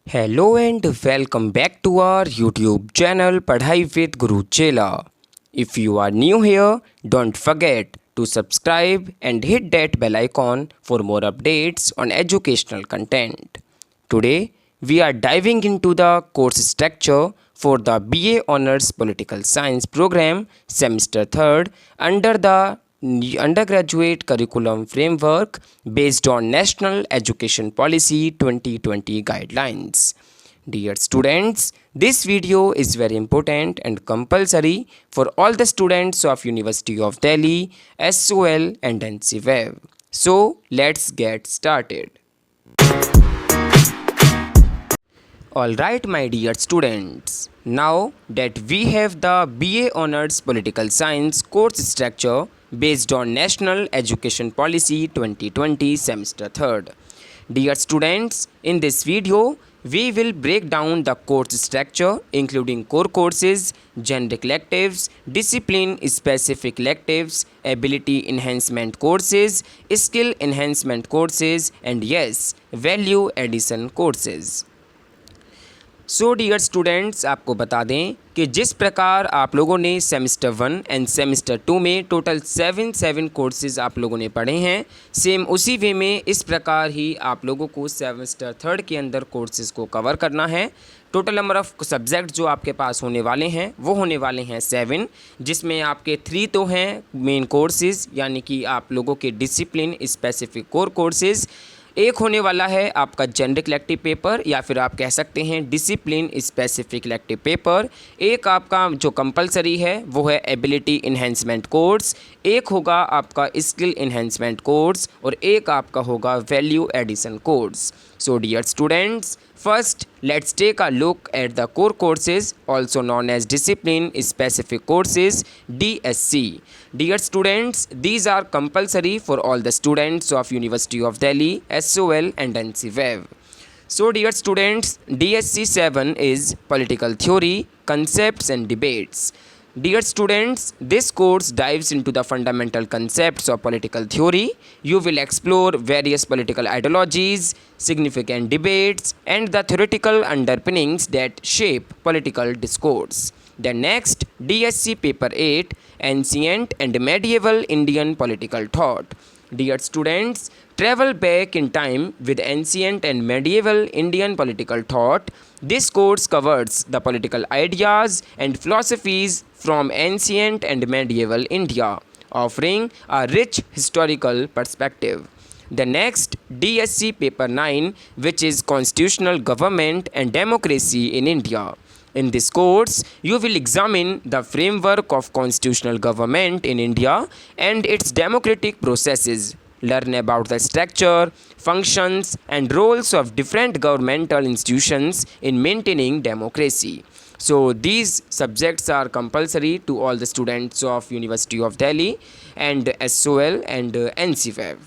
Hello and welcome back to our YouTube channel Padhai with Guru Chela. If you are new here, don't forget to subscribe and hit that bell icon for more updates on educational content. Today, we are diving into the course structure for the BA Honours Political Science program semester 3rd under the undergraduate curriculum framework based on National Education Policy 2020 guidelines. Dear students, this video is very important and compulsory for all the students of University of Delhi, SOL and NCWeb. So let's get started. Alright my dear students, now that we have the BA Honours Political Science course structure based on National Education Policy 2020 semester 3rd. Dear students, in this video, we will break down the course structure including core courses, generic electives, discipline specific electives, ability enhancement courses, skill enhancement courses and yes, value addition courses. So dear students, आपको बता दें कि जिस प्रकार आप लोगों ने semester 1 end semester 2 में टोटल 7 कोर्सेज़ आप लोगों ने पढ़े हैं, सेम उसी वे में इस प्रकार ही आप लोगों को सेमेस्टर 3rd के अंदर कोर्सेज़ को कवर करना है। टोटल नंबर ऑफ़ सब्जेक्ट जो आपके पास होने वाले हैं वो होने वाले हैं 7, जिसमें आपके 3 तो हैं मेन कोर्सेज़ यानी कि आप लोगों के डिसिप्लिन स्पेसिफिक कोर कोर्सेज़। एक होने वाला है आपका जेनरिक इलेक्टिव पेपर या फिर आप कह सकते हैं डिसिप्लिन स्पेसिफिक इलेक्टिव पेपर। एक आपका जो कंपलसरी है वो है एबिलिटी इन्हेंसमेंट कोर्स, एक होगा आपका स्किल इन्हेंसमेंट कोर्स और एक आपका होगा value addition course. So dear students, first let's take a look at the core courses also known as discipline specific courses DSC. Dear students, these are compulsory for all the students of University of Delhi, SOL and NCWeb. So dear students, DSC 7 is political theory, concepts and debates. Dear students, this course dives into the fundamental concepts of political theory. You will explore various political ideologies, significant debates, and the theoretical underpinnings that shape political discourse. The next, DSC Paper 8, Ancient and Medieval Indian Political Thought. Dear students, travel back in time with ancient and medieval Indian political thought. This course covers the political ideas and philosophies from ancient and medieval India, offering a rich historical perspective. The next, DSC Paper 9, which is Constitutional Government and Democracy in India. In this course, you will examine the framework of constitutional government in India and its democratic processes. Learn about the structure, functions, and roles of different governmental institutions in maintaining democracy. So these subjects are compulsory to all the students of University of Delhi and SOL and NCWeb.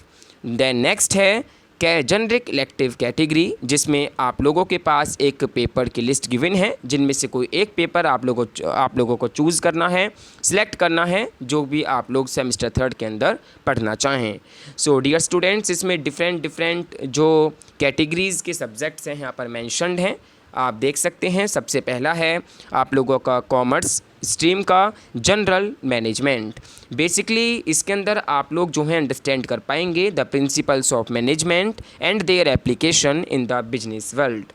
Then next है generic elective category, जिसमें आप लोगों के पास एक paper की list given है जिनमें से कोई एक पेपर आप लोगों को चूज़ करना है, सिलेक्ट करना है, जो भी आप लोग सेमेस्टर 3rd के अंदर पढ़ना चाहें। सो डियर स्टूडेंट्स, इसमें डिफरेंट जो कैटेगरीज़ के सब्जेक्ट्स हैं यहाँ पर मैंशनड हैं, आप देख सकते हैं। सबसे पहला है आप लोगों का कॉमर्स स्ट्रीम का जनरल मैनेजमेंट। बेसिकली इसके अंदर आप लोग जो है अंडरस्टैंड कर पाएंगे the principles of management and their application in the business world.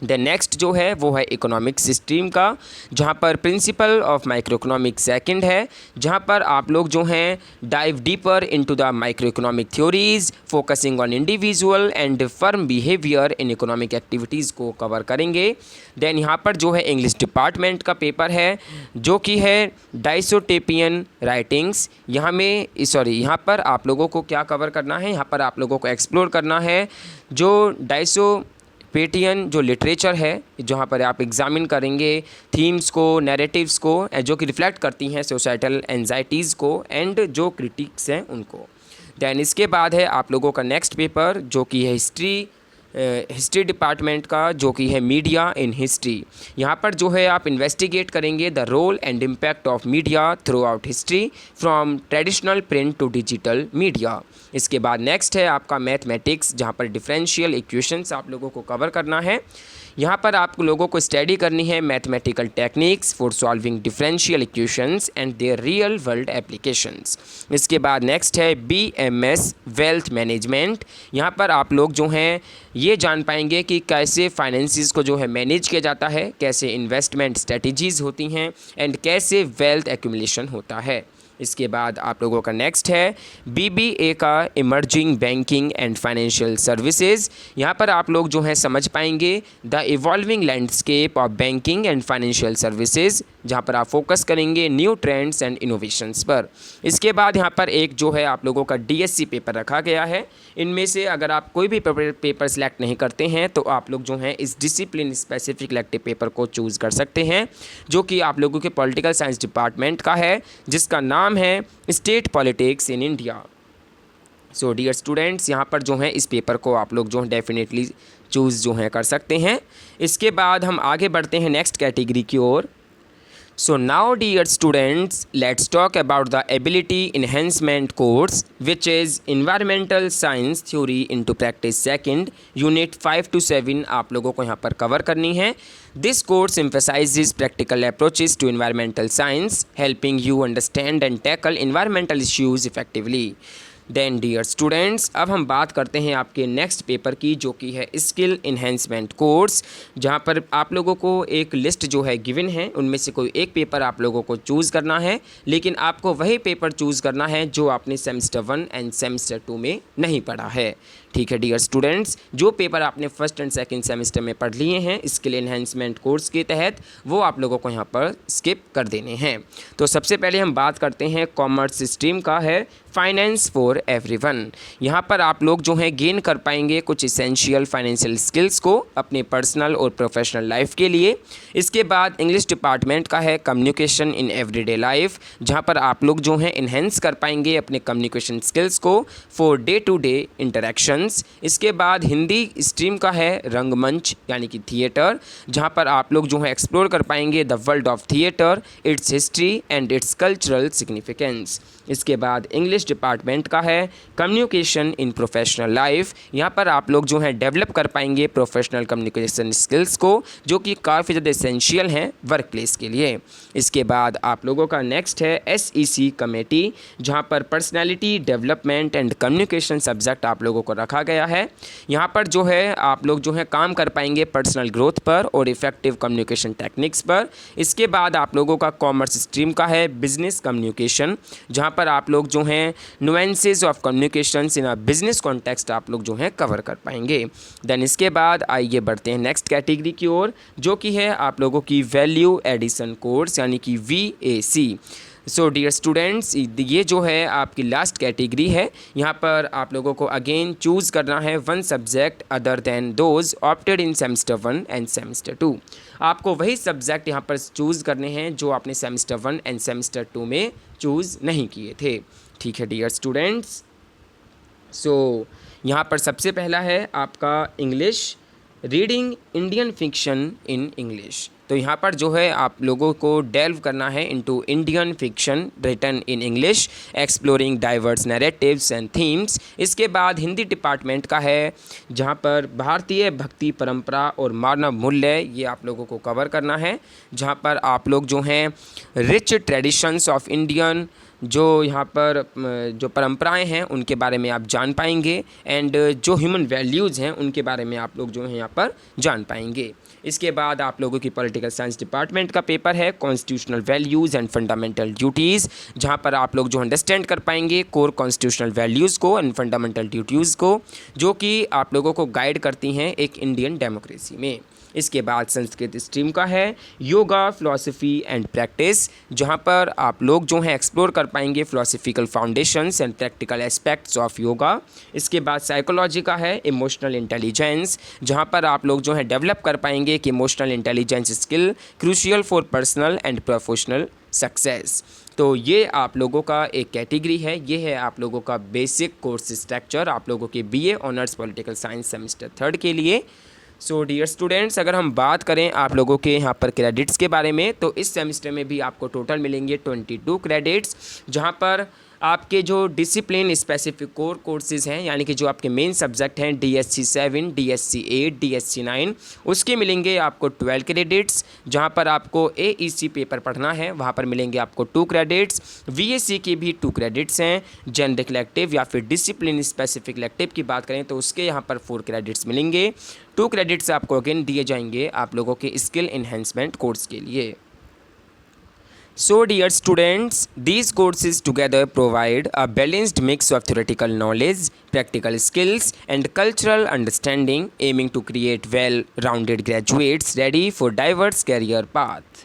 The next जो है वो है इकोनॉमिक्स स्ट्रीम का, जहाँ पर principle of micro economics second है, जहाँ पर आप लोग जो हैं dive deeper into the micro economic theories focusing on individual and firm behaviour in economic activities को कवर करेंगे। देन यहाँ पर जो है इंग्लिश डिपार्टमेंट का पेपर है जो कि है डाइसोटेपियन राइटिंग्स। यहाँ पर आप लोगों को क्या कवर करना है, यहाँ पर आप लोगों को एक्सप्लोर करना है जो पेटियन जो लिटरेचर है, जहाँ पर आप एग्जामिन करेंगे थीम्स को, नैरेटिव्स को, जो कि रिफ्लेक्ट करती हैं सोसाइटल एंजाइटीज़ को एंड जो क्रिटिक्स हैं उनको। दैन इसके बाद है आप लोगों का नेक्स्ट पेपर जो कि है हिस्ट्री हिस्ट्री डिपार्टमेंट का, जो कि है मीडिया इन हिस्ट्री। यहाँ पर जो है आप इन्वेस्टिगेट करेंगे the role and impact of media throughout history from traditional print to digital media. इसके बाद नेक्स्ट है आपका मैथमेटिक्स, जहाँ पर डिफरेंशियल इक्वेशंस आप लोगों को कवर करना है। यहाँ पर आप लोगों को स्टडी करनी है mathematical techniques for solving differential equations and there real world applications. इसके बाद नेक्स्ट है BMS वेल्थ मैनेजमेंट। यहाँ पर आप लोग जो हैं ये जान पाएंगे कि कैसे फाइनेंसिस को जो है मैनेज किया जाता है, कैसे इन्वेस्टमेंट स्ट्रेटजीज़ होती हैं एंड कैसे वेल्थ एक्यूमुलेशन होता है। इसके बाद आप लोगों का नेक्स्ट है BBA का emerging banking and financial services. यहाँ पर आप लोग जो है समझ पाएंगे the evolving landscape of banking and financial services, जहाँ पर आप फोकस करेंगे न्यू ट्रेंड्स एंड इनोवेशंस पर। इसके बाद यहाँ पर एक जो है आप लोगों का DSC पेपर रखा गया है। इनमें से अगर आप कोई भी पेपर सेलेक्ट नहीं करते हैं तो आप लोग जो हैं इस डिसिप्लिन स्पेसिफिक इलेक्टिव पेपर को चूज़ कर सकते हैं, जो कि आप लोगों के पॉलिटिकल साइंस डिपार्टमेंट का है, जिसका नाम है state politics in India. So dear students, यहाँ पर जो है इस पेपर को आप लोग जो है डेफिनेटली चूज़ जो है कर सकते हैं। इसके बाद हम आगे बढ़ते हैं नेक्स्ट कैटेगरी की ओर। So now dear students, let's talk about the ability enhancement course, which is environmental science theory into practice second unit 5 to 7 आप लोगों को यहाँ पर कवर करनी है। This course emphasizes practical approaches to environmental science, helping you understand and tackle environmental issues effectively. Then dear students, अब हम बात करते हैं आपके नेक्स्ट पेपर की, जो कि है स्किल इन्हेंसमेंट कोर्स, जहां पर आप लोगों को एक लिस्ट जो है गिवन है, उनमें से कोई एक पेपर आप लोगों को चूज़ करना है, लेकिन आपको वही पेपर चूज़ करना है जो आपने सेमेस्टर 1 एंड सेमेस्टर 2 में नहीं पढ़ा है। ठीक है डियर स्टूडेंट्स, जो पेपर आपने फर्स्ट एंड सेकंड सेमेस्टर में पढ़ लिए हैं स्किल एनहेंसमेंट कोर्स के तहत, वो आप लोगों को यहाँ पर स्किप कर देने हैं। तो सबसे पहले हम बात करते हैं कॉमर्स स्ट्रीम का है फाइनेंस फॉर एवरीवन। यहाँ पर आप लोग जो हैं गेन कर पाएंगे कुछ इसेंशियल फाइनेंशियल स्किल्स को अपने पर्सनल और प्रोफेशनल लाइफ के लिए। इसके बाद इंग्लिश डिपार्टमेंट का है कम्युनिकेशन इन एवरीडे लाइफ, जहाँ पर आप लोग जो हैं इन्हेंस कर पाएंगे अपने कम्युनिकेशन स्किल्स को for day to day interactions. इसके बाद हिंदी स्ट्रीम का है रंगमंच यानी कि थिएटर, जहाँ पर आप लोग जो है एक्सप्लोर कर पाएंगे the world of theatre, it's history and it's cultural significance. इसके बाद इंग्लिश डिपार्टमेंट का है कम्युनिकेशन इन प्रोफेशनल लाइफ, यहाँ पर आप लोग जो है डेवलप कर पाएंगे प्रोफेशनल कम्युनिकेशन स्किल्स को, जो कि काफ़ी ज़्यादा एसेंशियल हैं वर्क प्लेस के लिए। इसके बाद आप लोगों का नेक्स्ट है SEC कमेटी, जहाँ पर personality development and communication subject आप लोगों को रखा गया है। यहाँ पर जो है आप लोग जो है काम कर पाएंगे पर्सनल ग्रोथ पर और इफेक्टिव कम्युनिकेशन टेक्निक्स पर। इसके बाद आप लोगों का कॉमर्स स्ट्रीम का है बिजनेस कम्युनिकेशन, जहाँ पर आप लोग जो हैं nuances of communications in a business context आप लोग जो हैं कवर कर पाएंगे। देन इसके बाद आइए बढ़ते हैं नेक्स्ट कैटेगरी की ओर, जो कि है आप लोगों की वैल्यू एडिशन कोर्स यानी कि VAC। सो डियर स्टूडेंट्स, ये जो है आपकी लास्ट कैटेगरी है। यहाँ पर आप लोगों को अगेन चूज़ करना है one subject other than those opted in semester 1 end semester 2। आपको वही सब्जेक्ट यहाँ पर चूज़ करने हैं जो आपने सेमेस्टर 1 एंड सेमेस्टर 2 में चूज़ नहीं किए थे। ठीक है डियर स्टूडेंट्स, सो यहाँ पर सबसे पहला है आपका English, reading Indian fiction in English. तो यहाँ पर जो है आप लोगों को डेल्व करना है into Indian fiction written in English, exploring diverse narratives and themes. इसके बाद हिंदी डिपार्टमेंट का है, जहाँ पर भारतीय भक्ति परंपरा और मानव मूल्य ये आप लोगों को कवर करना है, जहाँ पर आप लोग जो हैं रिच ट्रेडिशंस ऑफ इंडियन जो यहाँ पर जो परंपराएं हैं उनके बारे में आप जान पाएंगे एंड जो ह्यूमन वैल्यूज़ हैं उनके बारे में आप लोग जो हैं यहाँ पर जान पाएंगे। इसके बाद आप लोगों की पॉलिटिकल साइंस डिपार्टमेंट का पेपर है constitutional values and fundamental duties, जहाँ पर आप लोग जो अंडरस्टैंड कर पाएंगे कोर कॉन्स्टिट्यूशनल वैल्यूज़ को एंड फंडामेंटल ड्यूटीज़ को, जो कि आप लोगों को गाइड करती हैं एक इंडियन डेमोक्रेसी में। इसके बाद संस्कृत स्ट्रीम का है योगा फिलॉसफी एंड प्रैक्टिस, जहाँ पर आप लोग जो हैं एक्सप्लोर कर पाएंगे philosophical foundations and practical aspects of yoga. इसके बाद साइकोलॉजी का है इमोशनल इंटेलिजेंस, जहाँ पर आप लोग जो है डेवलप कर पाएंगे कि emotional intelligence skill crucial for personal and professional success. तो ये आप लोगों का एक कैटेगरी है, ये है आप लोगों का बेसिक कोर्स स्ट्रक्चर आप लोगों के BA honours political science semester 3 के लिए। सो डियर स्टूडेंट्स, अगर हम बात करें आप लोगों के यहाँ पर क्रेडिट्स के बारे में, तो इस सेमेस्टर में भी आपको टोटल मिलेंगे 22 क्रेडिट्स, जहाँ पर आपके जो डिसिप्लिन स्पेसिफिक कोर कोर्सेज हैं, यानी कि जो आपके मेन सब्जेक्ट हैं DSC 7, DSC 8, DSC 9, उसके मिलेंगे आपको 12 क्रेडिट्स। जहाँ पर आपको AEC पेपर पढ़ना है वहाँ पर मिलेंगे आपको 2 क्रेडिट्स। VAC के भी 2 क्रेडिट्स हैं। जनरल इलेक्टिव या फिर डिसिप्लिन स्पेसिफिक इलेक्टिव की बात करें तो उसके यहाँ पर 4 क्रेडिट्स मिलेंगे। 2 क्रेडिट्स आपको अगेन दिए जाएंगे आप लोगों के स्किल इन्हेंसमेंट कोर्स के लिए। So dear students, these courses together provide a balanced mix of theoretical knowledge, practical skills and cultural understanding, aiming to create well-rounded graduates ready for diverse career paths.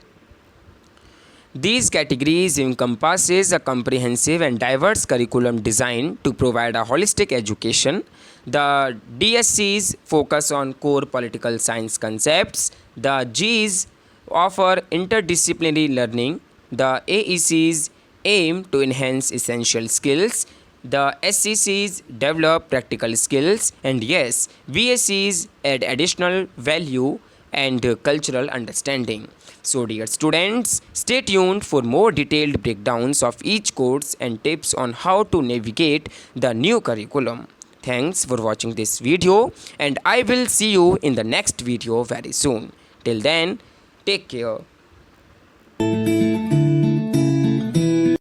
These categories encompasses a comprehensive and diverse curriculum designed to provide a holistic education. The DSCs focus on core political science concepts. The Gs offer interdisciplinary learning. The AECs aim to enhance essential skills. The SCCs develop practical skills. And yes, VACs add additional value and cultural understanding. So dear students, stay tuned for more detailed breakdowns of each course and tips on how to navigate the new curriculum. Thanks for watching this video and I will see you in the next video very soon. Till then, take care.